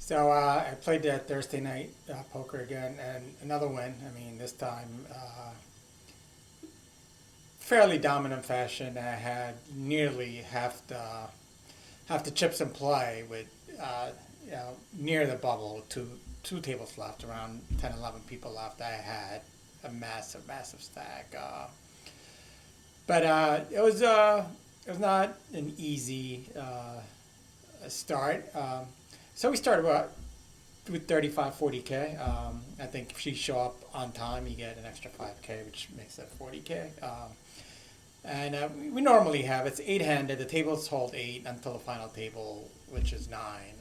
So I played that Thursday night poker again, and another win. I mean, this time fairly dominant fashion. I had nearly half the chips in play with near the bubble. Two tables left, around 10, 11 people left. I had a massive stack. But it was not an easy start. So we started with 35, 40K. I think if you show up on time, you get an extra 5K, which makes it 40K. And we normally have it's eight-handed. The tables hold eight until the final table, which is nine.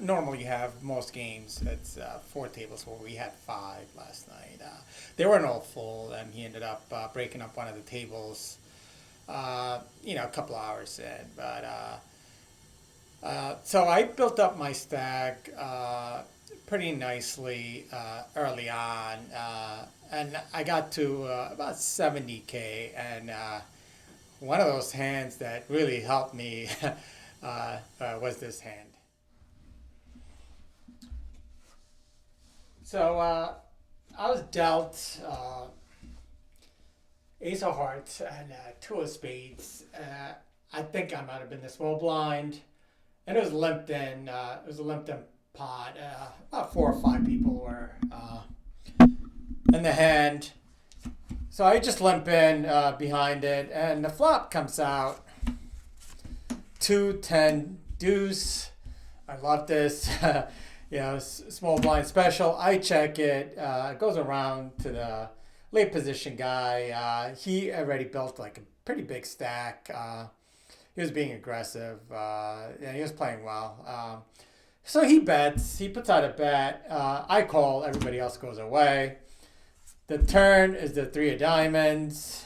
Normally have most games. It's four tables where we had five last night. They weren't all full, and he ended up breaking up one of the tables. A couple hours in, but. So I built up my stack pretty nicely early on, and I got to about 70K, and one of those hands that really helped me was this hand. So I was dealt Ace of Hearts and Two of Spades. I think I might have been the small blind. And it was limped in. It was a limped in pot. About four or five people were in the hand. So I just limp in behind it, and the flop comes out. 2-10 deuce. I love this. Small blind special. I check it. It goes around to the late position guy. He already built like a pretty big stack. He was being aggressive, and he was playing well. So he bets. He puts out a bet. I call. Everybody else goes away. The turn is the three of diamonds.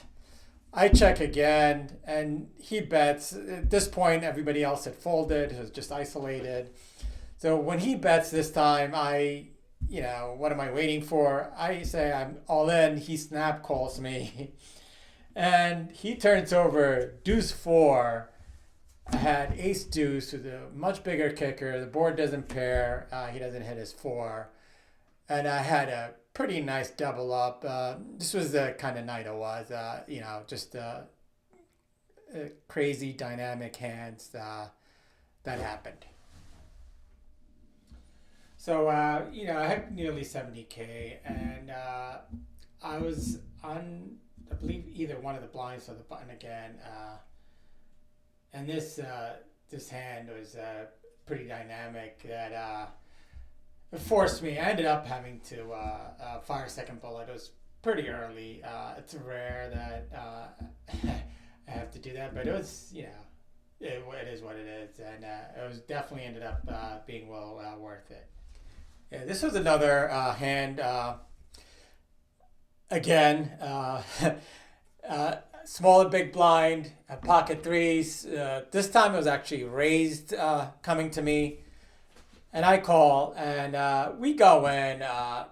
I check again, and he bets. At this point, everybody else had folded. It was just isolated. So when he bets this time, what am I waiting for? I say I'm all in. He snap calls me, and he turns over deuce four. I had ace deuce with a much bigger kicker. The board doesn't pair. He doesn't hit his four. And I had a pretty nice double up. This was the kind of night it was. Just crazy dynamic hands that happened. So, I had nearly 70K. And I was on, I believe, either one of the blinds or the button again. And this hand was pretty dynamic that it forced me. I ended up having to fire a second bullet. It was pretty early. It's rare that I have to do that, but it was, it is what it is. And it was definitely ended up being well worth it. Yeah, this was another hand, again, smaller big blind, pocket threes. This time it was actually raised coming to me. And I call, and we go in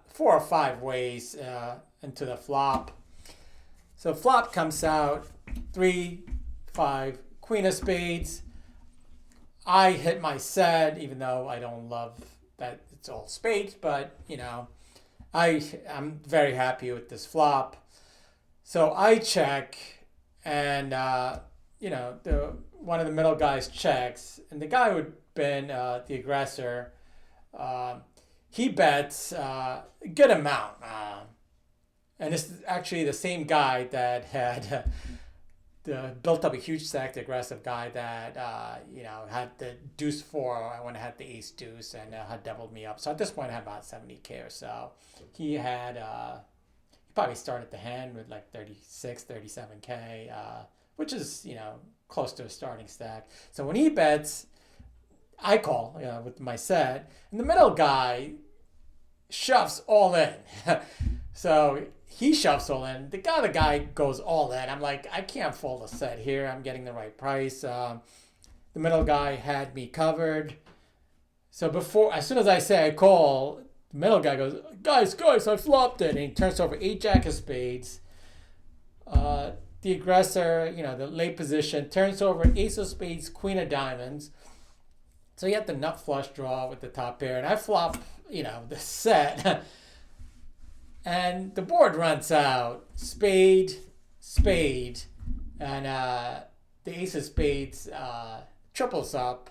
four or five ways into the flop. So flop comes out, 3, 5, queen of spades. I hit my set, even though I don't love that it's all spades, but, I'm very happy with this flop. So I check, and one of the middle guys checks, and the guy who'd been the aggressor, he bets a good amount, and this is actually the same guy that had built up a huge stack. The aggressive guy that had the deuce four when I had the ace deuce and had doubled me up. So at this point, I had about 70K or so. He had. Probably started the hand with like 36, 37K, which is, close to a starting stack. So when he bets, I call, with my set, and the middle guy shoves all in. So he shoves all in. The other guy goes all in. I'm like, I can't fold a set here. I'm getting the right price. The middle guy had me covered. So as soon as I say I call, the middle guy goes, guys, I flopped it. And he turns over 8 jack of spades. The aggressor, the late position, turns over ace of spades, queen of diamonds. So you have the nut flush draw with the top pair, and I flop, the set, and the board runs out. Spade, spade, and the ace of spades triples up.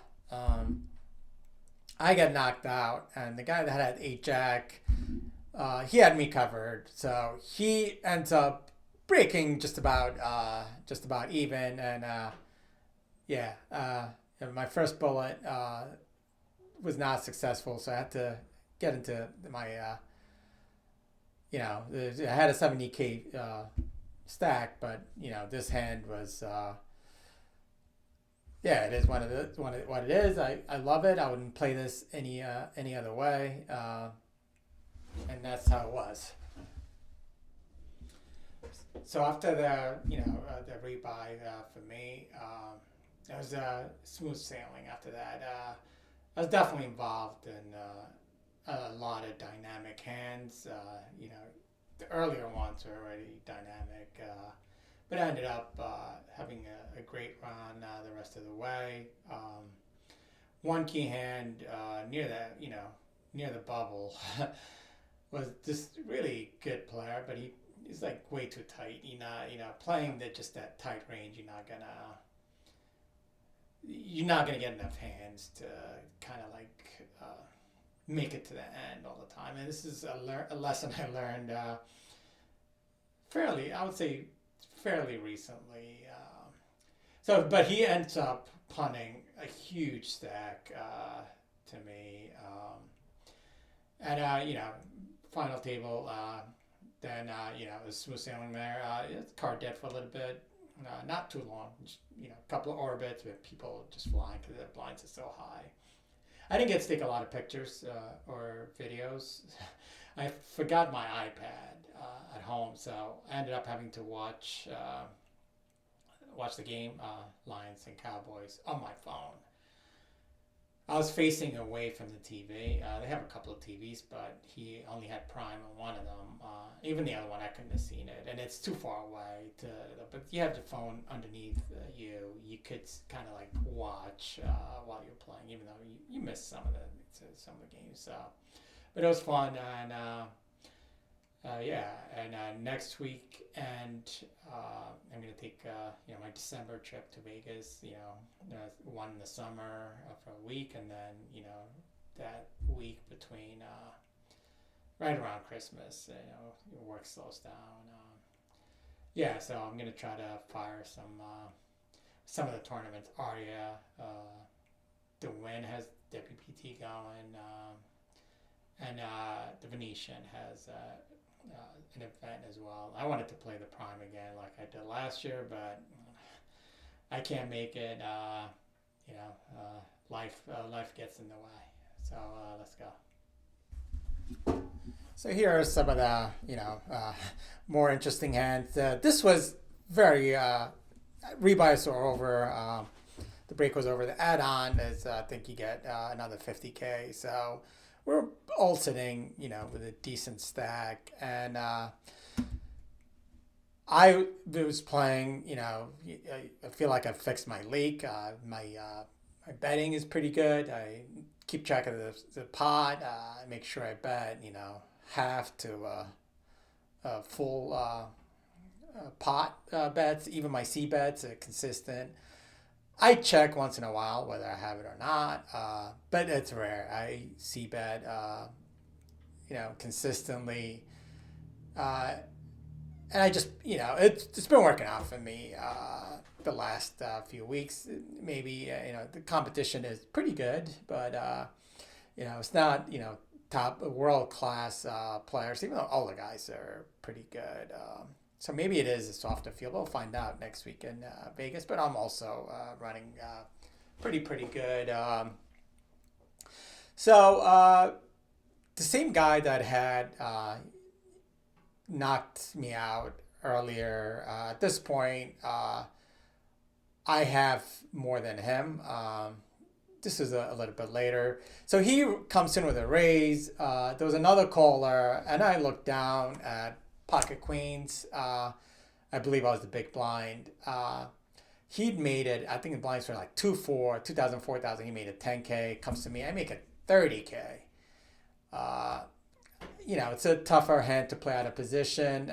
I get knocked out, and the guy that had eight jack, he had me covered. So he ends up breaking just about even, and yeah, my first bullet was not successful, so I had to get into my I had a 70K stack, but this hand was yeah, it is what it is. I love it. I wouldn't play this any other way, and that's how it was. So after the rebuy for me, it was smooth sailing. After that, I was definitely involved in a lot of dynamic hands. The earlier ones were already dynamic, but I ended up having a great run the rest of the way. One key hand near the bubble was just really good player, but he's like way too tight. Playing just that tight range, you're not gonna get enough hands to kind of make it to the end all the time. And this is a lesson I learned I would say, fairly recently. But he ends up punting a huge stack to me, and final table. Then it was smooth sailing there. It's card dead for a little bit, not too long. Just, a couple of orbits with people just flying because the blinds are so high. I didn't get to take a lot of pictures or videos. I forgot my iPad at home, so I ended up having to watch the game, Lions and Cowboys, on my phone. I was facing away from the TV. They have a couple of TVs, but he only had Prime on one of them. Even the other one, I couldn't have seen it, and it's too far away. But you have the phone underneath you. You could kind of watch while you're playing, even though you missed some of the games. So, but it was fun, and next week, and I'm gonna take my December trip to Vegas. One in the summer for a week, and then that week between right around Christmas, work slows down. So I'm gonna try to fire some of the tournaments. Aria, the Win has WPT going, and the Venetian has an event as well. I wanted to play the Prime again like I did last year, but I can't make it. Life gets in the way. So let's go. So here are some of the more interesting hands. This was very rebuys are over. The break was over. The add-on is I think you get another 50K. So we're all sitting, with a decent stack, and I was playing. I feel like I fixed my leak. My betting is pretty good. I keep track of the pot. I make sure I bet, half to full pot bets. Even my C bets are consistent. I check once in a while whether I have it or not, but it's rare. I C bet, consistently, and I just, it's been working out for me the last few weeks. Maybe the competition is pretty good, but it's not top world class players. Even though all the guys are pretty good. So maybe it is a softer field. We'll find out next week in Vegas. But I'm also running pretty good. So the same guy that had knocked me out earlier, at this point, I have more than him. This is a little bit later. So he comes in with a raise. There was another caller, and I looked down at pocket queens. I believe I was the big blind. He'd made it. I think the blinds were like 2-4, 2,000, 4,000. He made it 10K. Comes to me, I make it 30K. Uh, it's a tougher hand to play out of position.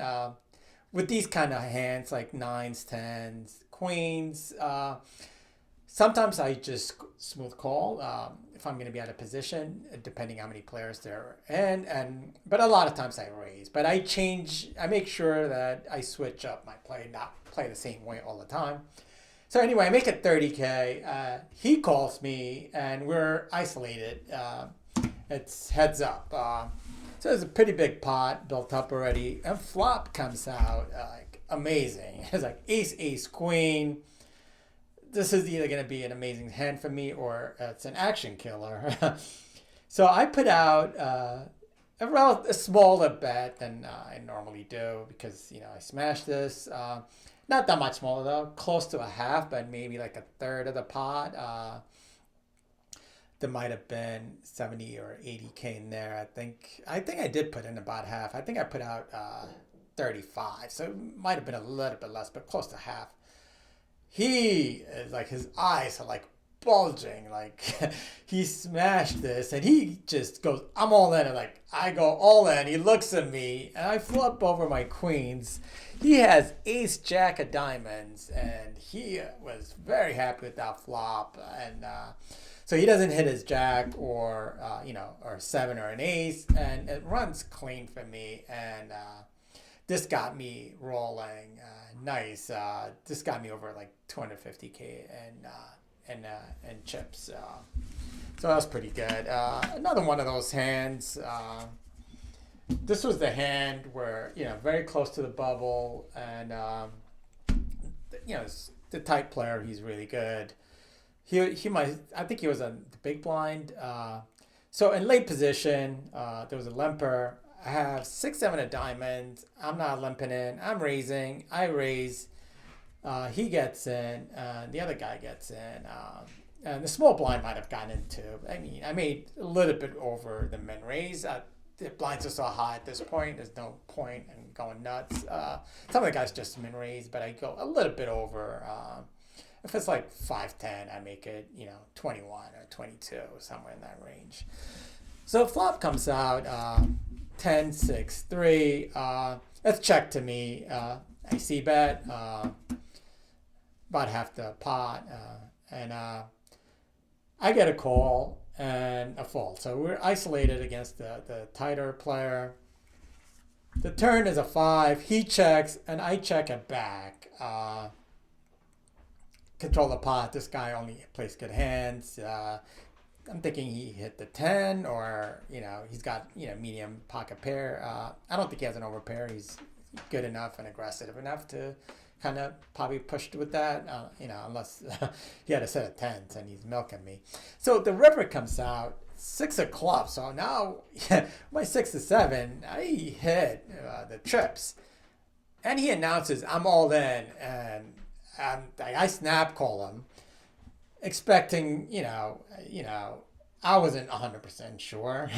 With these kind of hands like nines, tens, queens, sometimes I just smooth call if I'm going to be out of position, depending how many players there are. But a lot of times I raise. But I change. I make sure that I switch up my play, not play the same way all the time. So anyway, I make it 30K. He calls me, and we're isolated. It's heads up. So there's a pretty big pot built up already, and flop comes out like amazing. It's like ace, ace, queen. This is either going to be an amazing hand for me or it's an action killer. So I put out a smaller bet than I normally do because I smashed this. Not that much smaller though, close to a half, but maybe like a third of the pot. There might have been 70 or 80K in there. I think I did put in about half. I think I put out 35, so it might have been a little bit less, but close to half. He is like, his eyes are like bulging, like he smashed this, and he just goes, I'm all in. And like I go all in. He looks at me, and I flip over my queens. He has ace jack of diamonds, and he was very happy with that flop. And so he doesn't hit his jack or or seven or an ace, and it runs clean for me. And this got me rolling nice. This got me over like 250K and chips. So that was pretty good. Another one of those hands. This was the hand where very close to the bubble, and the type player. He's really good. He might. I think he was on the big blind. So in late position, there was a limper. I have 6, 7 of diamonds. I'm not limping in. I'm raising. I raise. He gets in. The other guy gets in. And the small blind might have gotten in too. I mean, I made a little bit over the min raise. The blinds are so high at this point. There's no point in going nuts. Some of the guys just min raise, but I go a little bit over. If it's like 5-10, I make it 21 or 22, somewhere in that range. So flop comes out 10-6-3. That's check to me. I see bet about half the pot, and I get a call and a fold. So we're isolated against the tighter player. The turn is a 5. He checks, and I check it back. Control the pot. This guy only plays good hands. I'm thinking he hit the 10, or he's got medium pocket pair. I don't think he has an overpair. He's good enough and aggressive enough to kind of probably pushed with that. Unless he had a set of 10s and he's milking me. So the river comes out 6 of clubs. So now my 6 of 7, I hit the trips, and he announces I'm all in, and I snap call him, expecting, I wasn't 100% sure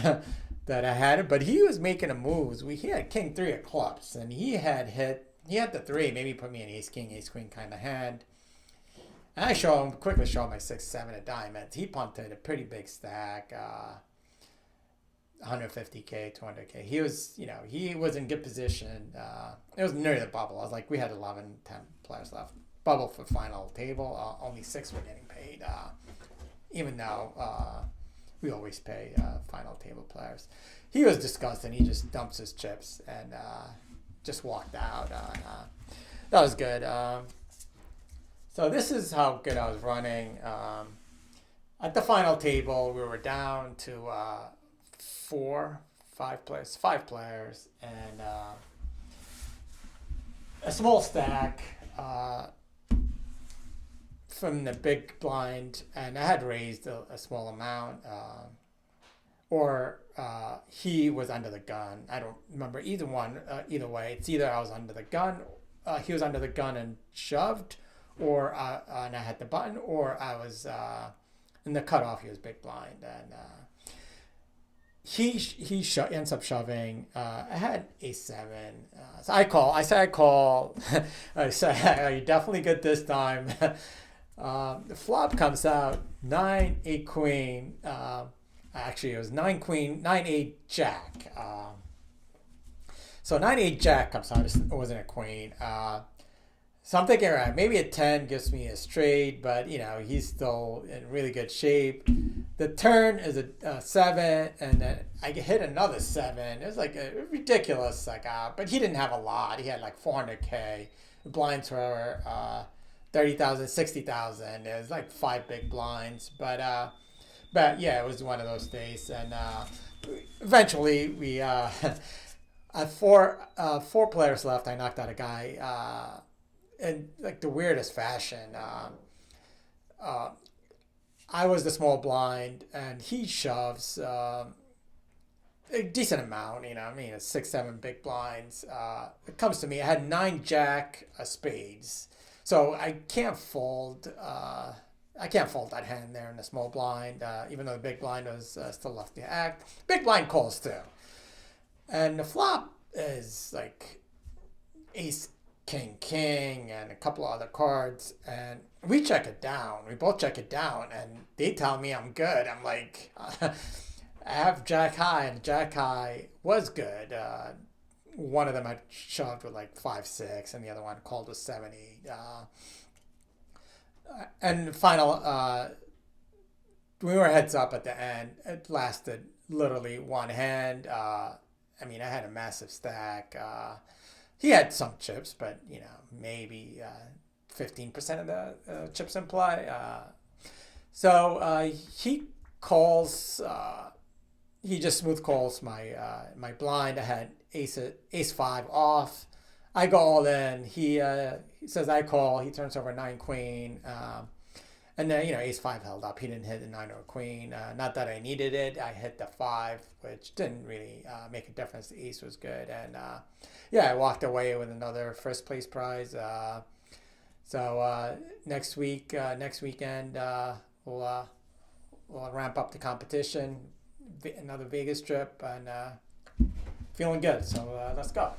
that I had it, but he was making a moves. He had king 3 of clubs, and he had the 3, maybe put me in ace king, ace queen kind of hand. And I quickly show him my 6, 7 of diamonds. He punted a pretty big stack, 150K, 200K. He was, he was in good position. It was near the bubble. I was like, we had 11, 10 players left. Bubble for final table. Only 6 were getting paid, even though we always pay final table players. He was disgusted. He just dumps his chips and just walked out. That was good. So this is how good I was running. At the final table, we were down to 5 players, and a small stack from the big blind, and I had raised a small amount, or he was under the gun. I don't remember either one. Either way, it's either I was under the gun, he was under the gun and shoved, or and I had the button, or I was in the cutoff. He was big blind, and ends up shoving. I had A7. So I call. I say I call. I say you definitely good this time. The flop comes out 9 8 queen. Actually, it was 9 queen 9 8 jack. So 9 8 jack comes out. It wasn't a queen. So I'm thinking, all right, maybe a 10 gives me a straight, but he's still in really good shape. The turn is a 7, and then I hit another 7. It was like a ridiculous, but he didn't have a lot. He had like 400K. Blinds were 30,000, 60,000. It was like 5 big blinds, but yeah, it was one of those days, and eventually we at four players left. I knocked out a guy in like the weirdest fashion. I was the small blind, and he shoves a decent amount. I mean, it's 6, 7 big blinds. It comes to me. I had 9 jack spades, so I can't fold. I can't fold that hand there in the small blind, even though the big blind was still left to act. Big blind calls too, and the flop is like ace king king and a couple of other cards, and we check it down. We both check it down, and they tell me I'm good. I'm like, I have jack high, and jack high was good. One of them I shoved with like 5 6, and the other one called with 70. And final, we were heads up at the end. It lasted literally one hand. I mean, I had a massive stack. He had some chips, but maybe 15% of the chips in play. So he calls. He just smooth calls my blind. I had ace 5 off. I go all in. He says I call. He turns over 9 queen. And then, ace 5 held up. He didn't hit the 9 or queen. Not that I needed it. I hit the 5, which didn't really make a difference. The ace was good. And yeah, I walked away with another first place prize. So next weekend, we'll ramp up the competition. Another Vegas trip, and feeling good. So let's go.